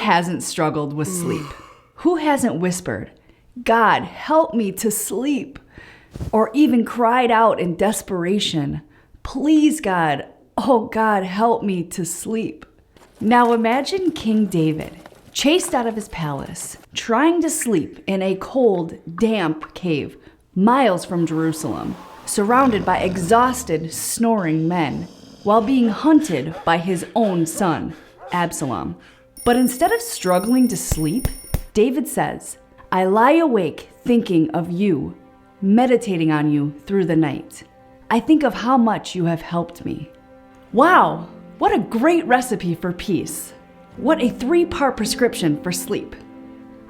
hasn't struggled with sleep? Who hasn't whispered, "God, help me to sleep"? Or even cried out in desperation, "Please, God, oh God, help me to sleep"? Now imagine King David, chased out of his palace, trying to sleep in a cold, damp cave miles from Jerusalem, surrounded by exhausted, snoring men, while being hunted by his own son, Absalom. But instead of struggling to sleep, David says, "I lie awake thinking of you, meditating on you through the night. I think of how much you have helped me." Wow, what a great recipe for peace. What a 3-part prescription for sleep.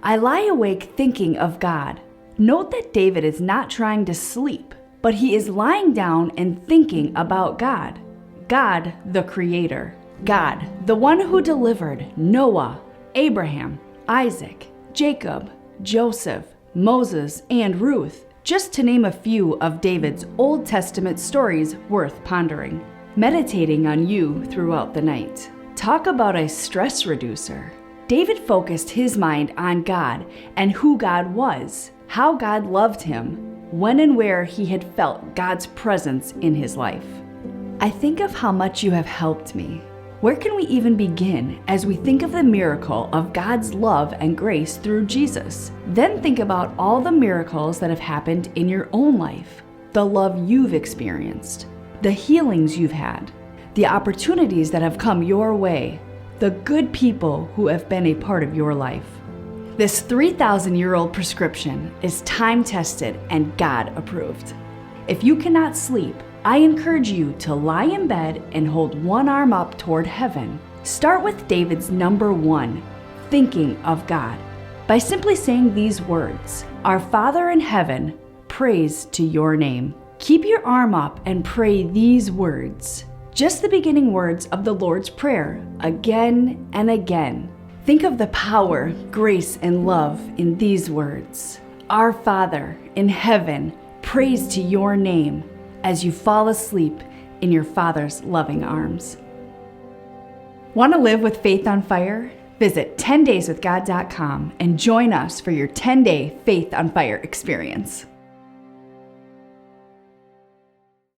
I lie awake thinking of God. Note that David is not trying to sleep, but he is lying down and thinking about God. God, the Creator. God, the one who delivered Noah, Abraham, Isaac, Jacob, Joseph, Moses, and Ruth, just to name a few of David's Old Testament stories worth pondering. Meditating on you throughout the night. Talk about a stress reducer. David focused his mind on God and who God was, how God loved him, when and where he had felt God's presence in his life. I think of how much you have helped me. Where can we even begin as we think of the miracle of God's love and grace through Jesus? Then think about all the miracles that have happened in your own life, the love you've experienced, the healings you've had, the opportunities that have come your way, the good people who have been a part of your life. This 3,000-year-old prescription is time-tested and God-approved. If you cannot sleep, I encourage you to lie in bed and hold one arm up toward heaven. Start with David's number 1, thinking of God, by simply saying these words, "Our Father in heaven, praise to your name." Keep your arm up and pray these words, just the beginning words of the Lord's Prayer, again and again. Think of the power, grace, and love in these words. "Our Father in heaven, praise to your name," as you fall asleep in your Father's loving arms. Want to live with faith on fire? Visit 10dayswithgod.com and join us for your 10-day Faith on Fire experience.